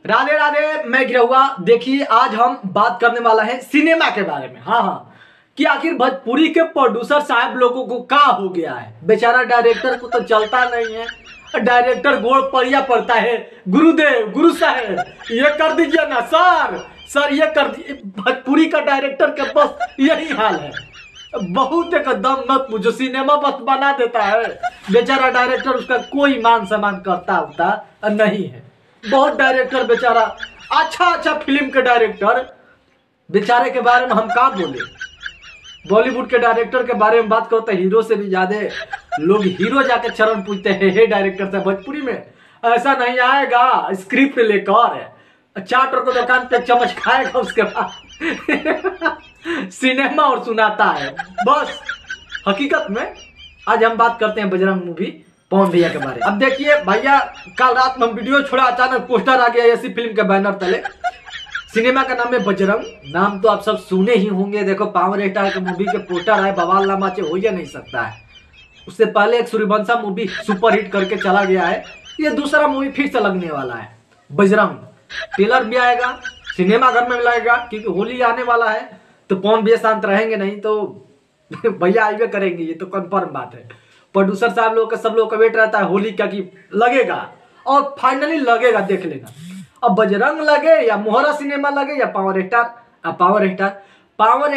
राधे राधे, मैं गिरहुआ। देखिए, आज हम बात करने वाला है सिनेमा के बारे में। हाँ, कि आखिर भोजपुरी के प्रोड्यूसर साहब लोगों को क्या हो गया है। बेचारा डायरेक्टर को तो चलता नहीं है, डायरेक्टर गोड़ परिया पड़ता है। गुरुदेव, गुरु साहेब, ये कर दीजिए ना सर ये कर दीजिए। भोजपुरी का डायरेक्टर के बस यही हाल है। बहुत एकदम मत पूछो, सिनेमा बस बना देता है बेचारा डायरेक्टर, उसका कोई मान सम्मान करता होता नहीं है। बहुत डायरेक्टर बेचारा अच्छा फिल्म के डायरेक्टर बेचारे के बारे में हम क्या बोले। बॉलीवुड के डायरेक्टर के बारे में बात करो तो हीरो से भी ज्यादा लोग हीरो जाके चरण पूछते हैं, हे डायरेक्टर साहब। भोजपुरी में ऐसा नहीं आएगा। स्क्रिप्ट लेकर चाटर को दुकान पे चम्मच खाएगा, उसके बाद सिनेमा और सुनाता है बस। हकीकत में आज हम बात करते हैं बजरंग मूवी पवन भैया के बारे में। अब देखिए भैया, कल रात में हम वीडियो छोड़ा, अचानक पोस्टर आ गया ऐसी फिल्म के बैनर तले। सिनेमा का नाम है बजरंग। नाम तो आप सब सुने ही होंगे। देखो, पावर स्टार के मूवी के पोस्टर है, बवाल नामाचे हो ही नहीं सकता है। उससे पहले एक सूर्यवंशम मूवी सुपरहिट करके चला गया है। ये दूसरा मूवी फिर से लगने वाला है बजरंग। ट्रेलर भी आएगा, सिनेमा घर में लगेगा, क्योंकि होली आने वाला है। तो पवन भैया शांत रहेंगे नहीं, तो भैया आइए करेंगे, ये तो कंफर्म बात है। प्रोड्यूसर साहब लोग का, सब लोग का वेट रहता है होली का कि लगेगा, और फाइनली लगेगा, देख लेना। अब बजरंग लगे या मोहरा सिनेमा लगे या पावर स्टार। पावर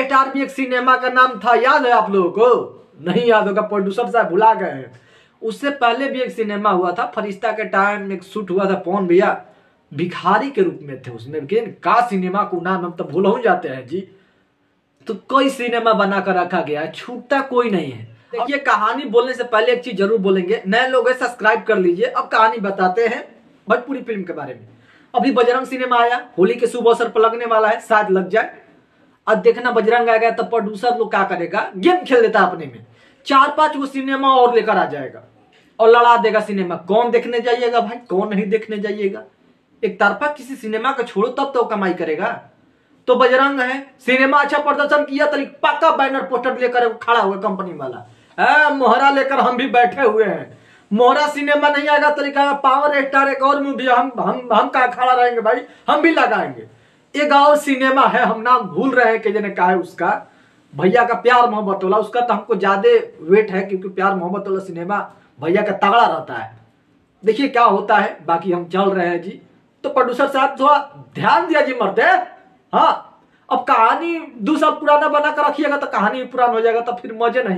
स्टार भी एक सिनेमा का नाम था, याद है आप लोगों को? नहीं याद होगा, प्रोड्यूसर साहब भुला गए हैं। उससे पहले भी एक सिनेमा हुआ था, फरिश्ता के टाइम एक शूट हुआ था। पवन भैया भिखारी के रूप में थे उसमें, लेकिन का सिनेमा को नाम हम तो भूल हो जाते हैं जी। तो कोई सिनेमा बना कर रखा गया है, छूटता कोई नहीं है। देखिए, कहानी बोलने से पहले एक चीज जरूर बोलेंगे, नए लोग हैं सब्सक्राइब कर लीजिए। अब कहानी बताते हैं भोजपुरी फिल्म के बारे में। अभी बजरंग सिनेमा आया, होली के शुभ अवसर पर लगने वाला है, शायद लग जाए। अब देखना, बजरंग आ गया तो प्रोड्यूसर लोग क्या करेगा, गेम खेल लेता अपने में। 4-5 वो सिनेमा और लेकर आ जाएगा और लड़ा देगा सिनेमा। कौन देखने जाइएगा भाई, कौन नहीं देखने जाइएगा। एक तरफा किसी सिनेमा को छोड़ो, तब तो कमाई करेगा। तो बजरंग है, सिनेमा अच्छा प्रदर्शन किया तो पक्का बैनर पोस्टर लेकर खड़ा हुआ कंपनी वाला। मोहरा लेकर हम भी बैठे हुए हैं। मोहरा सिनेमा नहीं आएगा तो लिखा पावर स्टार एक और मूवी, हम का खड़ा रहेंगे भाई, हम भी लगाएंगे। एक और सिनेमा है, हम नाम भूल रहे हैं कि जने का है उसका, भैया का प्यार मोहब्बत वाला। उसका तो हमको ज्यादा वेट है, क्योंकि प्यार मोहब्बत वाला सिनेमा भैया का तगड़ा रहता है। देखिए क्या होता है, बाकी हम चल रहे हैं जी। तो प्रोड्यूसर साहब थोड़ा ध्यान दिया जी मर्दे। हाँ, अब कहानी 2 साल पुराना बना कर रखिएगा तो कहानी पुराना हो जाएगा, तो फिर मजे नहीं